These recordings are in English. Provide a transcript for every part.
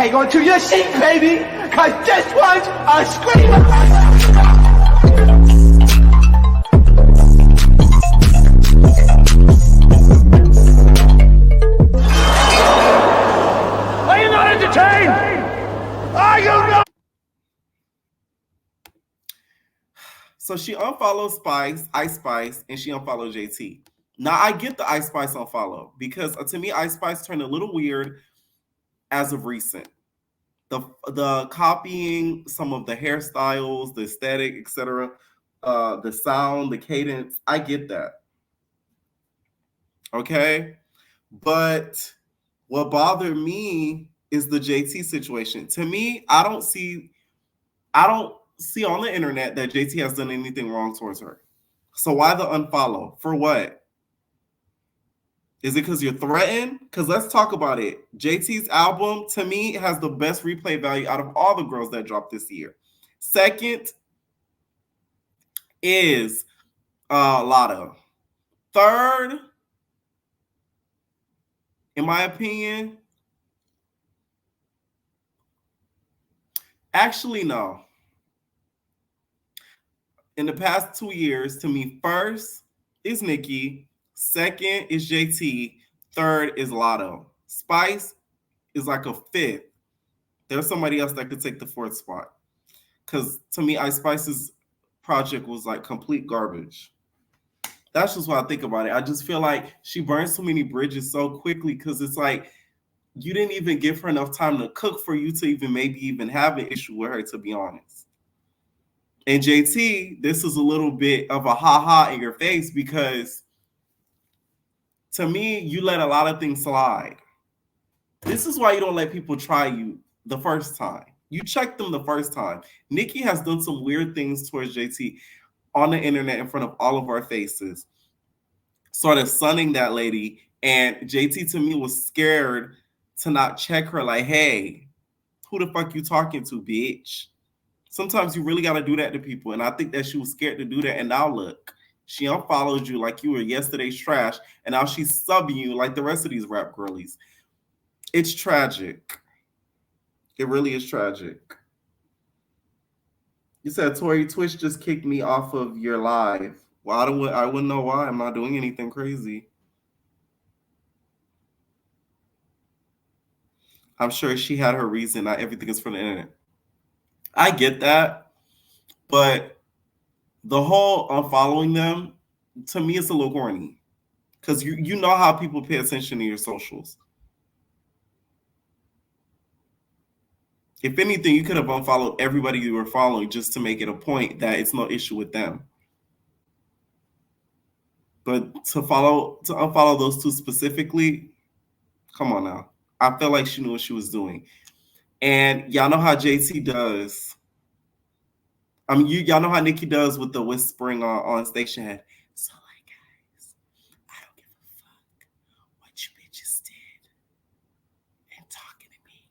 hang on to your seat, baby, because this one's a screamer. Are you not entertained? Are you not? So she unfollows Spice, Ice Spice, and she unfollowed JT. Now I get the Ice Spice unfollow because to me Ice Spice turned a little weird as of recent. The copying some of the hairstyles, the aesthetic, etc., the sound, the cadence, I get that. Okay, but what bothered me is the JT situation. To me, I don't see on the internet that JT has done anything wrong towards her. So why the unfollow? For what? Is it because you're threatened? Because let's talk about it. JT's album, to me, has the best replay value out of all the girls that dropped this year. Second is Lotto. Third, in my opinion, actually, no. In the past 2 years, to me, first is Nicki. Second is JT. Third is Lotto. Spice is like a fifth. There's somebody else that could take the fourth spot. Because to me, Ice Spice's project was like complete garbage. That's just what I think about it. I just feel like she burns so many bridges so quickly because it's like you didn't even give her enough time to cook for you to even maybe even have an issue with her, to be honest. And JT, this is a little bit of a ha-ha in your face because to me, you let a lot of things slide. This is why you don't let people try you the first time. You check them the first time. Nicki has done some weird things towards JT on the internet in front of all of our faces, sort of sunning that lady. And JT to me was scared to not check her like, hey, who the fuck you talking to, bitch? Sometimes you really got to do that to people. And I think that she was scared to do that. And now look, she unfollowed you like you were yesterday's trash. And now she's subbing you like the rest of these rap girlies. It's tragic. It really is tragic. You said Tori Twitch just kicked me off of your live. Well, I wouldn't know why. I'm not doing anything crazy. I'm sure she had her reason. Not everything is from the internet. I get that, but the whole unfollowing them, to me, it's a little corny. Because you know how people pay attention to your socials. If anything, you could have unfollowed everybody you were following just to make it a point that it's no issue with them. But to unfollow those two specifically, come on now. I felt like she knew what she was doing. And y'all know how JT does. I mean, y'all know how Nicki does with the whispering on Station Head. So, like, guys, I don't give a fuck what you bitches did and talking to me.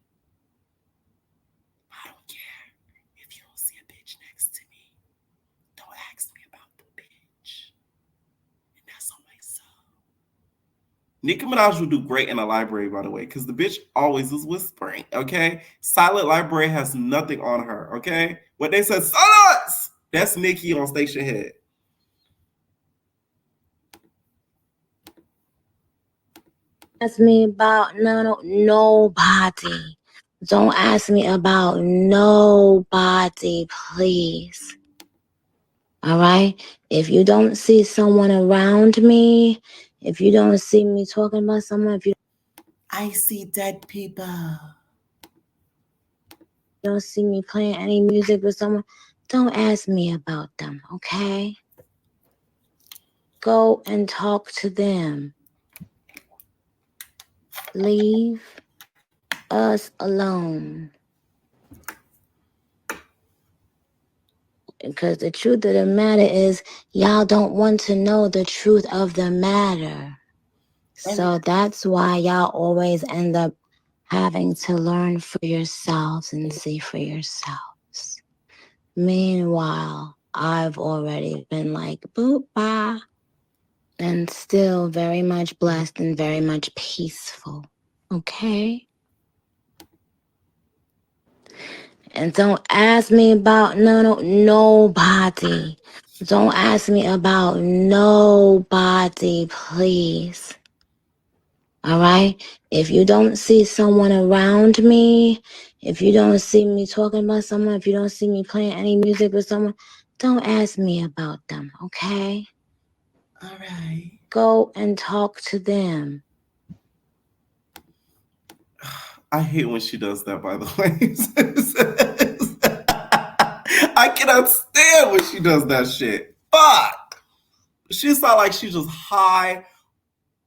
I don't care if you don't see a bitch next to me. Don't ask me about the bitch. And that's on myself. Nicki Minaj would do great in a library, by the way, because the bitch always is whispering, okay? Silent Library has nothing on her, okay? What they said, silence! That's Nicki on Station Head. Ask me about nobody. Don't ask me about nobody, please. All right? If you don't see someone around me, if you don't see me talking about someone, I see dead people. You don't see me playing any music with someone, don't ask me about them, okay? Go and talk to them. Leave us alone. Because the truth of the matter is, y'all don't want to know the truth of the matter. So that's why y'all always end up having to learn for yourselves and see for yourselves. Meanwhile, I've already been like, boop, bye, and still very much blessed and very much peaceful. Okay? And don't ask me about nobody. Don't ask me about nobody, please. All right? If you don't see someone around me, if you don't see me talking about someone, if you don't see me playing any music with someone, don't ask me about them, okay? All right. Go and talk to them. I hate when she does that, by the way. I cannot stand when she does that shit. Fuck. She's not like she's just high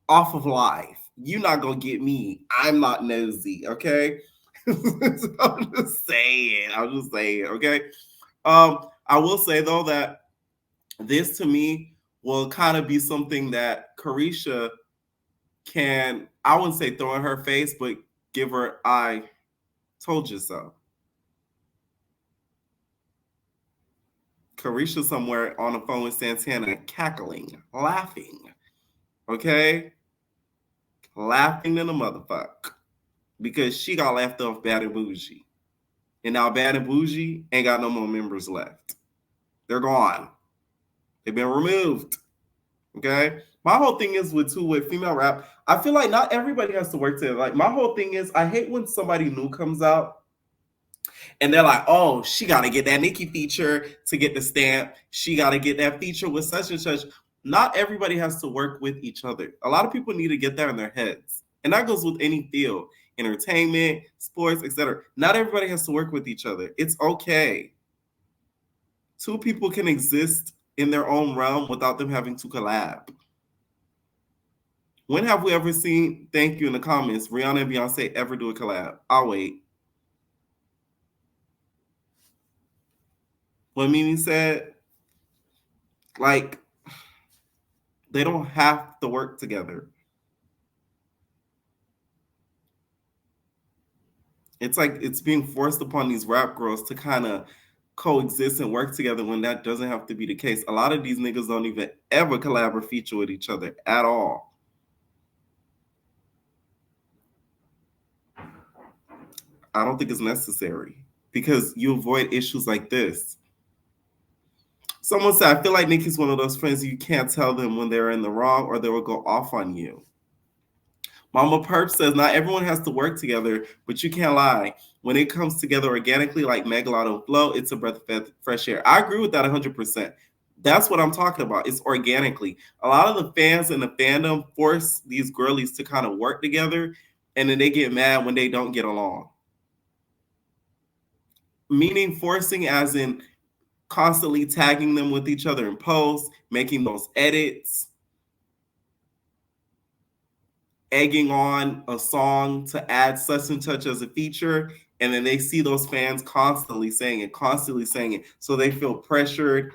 off of life. You're not gonna get me. I'm not nosy, okay? I'm just saying. Okay. I will say though that this to me will kind of be something that Carisha can, I wouldn't say throw in her face, but give her, I told you so. Carisha somewhere on the phone with Santana, cackling, laughing. Okay? Laughing in the motherfucker. Because she got left off Bad and Bougie. And now Bad and Bougie ain't got no more members left. They're gone. They've been removed. Okay? My whole thing is with female rap, I feel like not everybody has to work together. Like my whole thing is I hate when somebody new comes out and they're like, oh, she got to get that Nicki feature to get the stamp. She got to get that feature with such and such. Not everybody has to work with each other. A lot of people need to get that in their heads. And that goes with any field, entertainment, sports, etc. Not everybody has to work with each other. It's okay. Two people can exist in their own realm without them having to collab. When have we ever seen, thank you in the comments, Rihanna and Beyonce ever do a collab? I'll wait. What Mimi said, like, they don't have to work together. It's like it's being forced upon these rap girls to kind of coexist and work together when that doesn't have to be the case. A lot of these niggas don't even ever collab or feature with each other at all. I don't think it's necessary because you avoid issues like this. Someone said, I feel like Nicki's one of those friends you can't tell them when they're in the wrong or they will go off on you. Mama Perp says, not everyone has to work together, but you can't lie. When it comes together organically, like Megalot and Flow, it's a breath of fresh air. I agree with that 100%. That's what I'm talking about. It's organically. A lot of the fans and the fandom force these girlies to kind of work together, and then they get mad when they don't get along. Meaning forcing as in constantly tagging them with each other in posts, making those edits, egging on a song to add such and such as a feature, and then they see those fans constantly saying it, so they feel pressured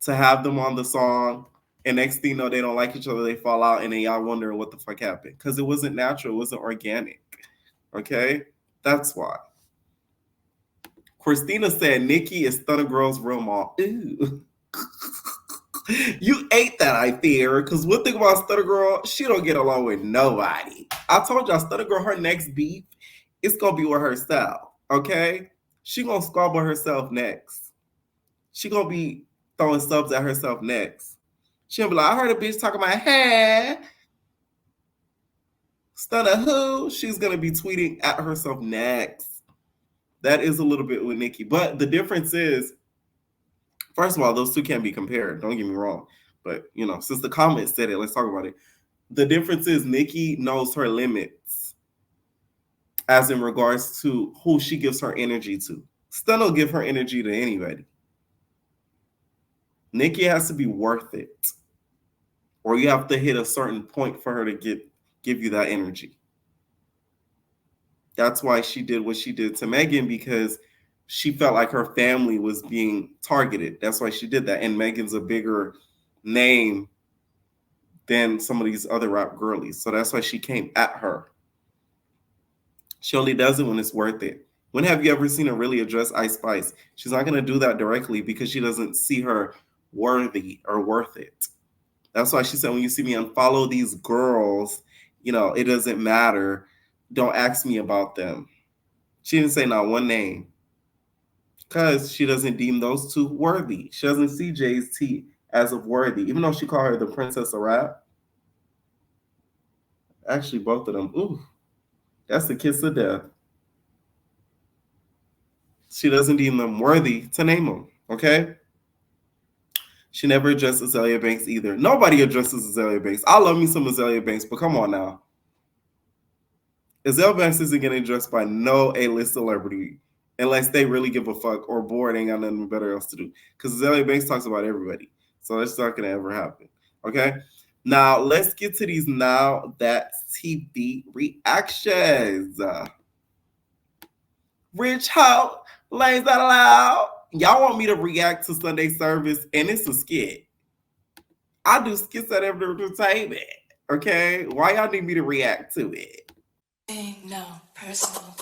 to have them on the song, and next thing you know, they don't like each other, they fall out, and then y'all wondering what the fuck happened, because it wasn't natural, it wasn't organic, okay? That's why. Christina said, Nicki is Stunner Girl's real mom. Ew. You ate that, I fear, because one thing about Stunner Girl, she don't get along with nobody. I told y'all, Stunner Girl, her next beef, it's going to be with herself, okay? She going to squabble herself next. She going to be throwing subs at herself next. She'll be like, I heard a bitch talking about, hey, Stunner who? She's going to be tweeting at herself next. That is a little bit with Nicki. But the difference is, first of all, those two can't be compared. Don't get me wrong. But, you know, since the comments said it, let's talk about it. The difference is Nicki knows her limits as in regards to who she gives her energy to. Stun will give her energy to anybody. Nicki has to be worth it. Or you have to hit a certain point for her to give you that energy. That's why she did what she did to Megan, because she felt like her family was being targeted. That's why she did that. And Megan's a bigger name than some of these other rap girlies. So that's why she came at her. She only does it when it's worth it. When have you ever seen her really address Ice Spice? She's not going to do that directly because she doesn't see her worthy or worth it. That's why she said, when you see me unfollow these girls, you know, it doesn't matter. Don't ask me about them. She didn't say not one name. Because she doesn't deem those two worthy. She doesn't see JT as of worthy, even though she called her the princess of rap. Actually, both of them. Ooh, that's the kiss of death. She doesn't deem them worthy to name them. Okay. She never addressed Azalea Banks either. Nobody addresses Azalea Banks. I love me some Azalea Banks, but come on now. Azalea Banks isn't getting addressed by no A-list celebrity unless they really give a fuck or bored, ain't got nothing better else to do. Because Azalea Banks talks about everybody. So that's not going to ever happen. Okay? Now, let's get to these Now That's TV reactions. Rich Ho, lays out loud. Y'all want me to react to Sunday service, and it's a skit. I do skits at every entertainment. Okay? Why y'all need me to react to it? No, personal.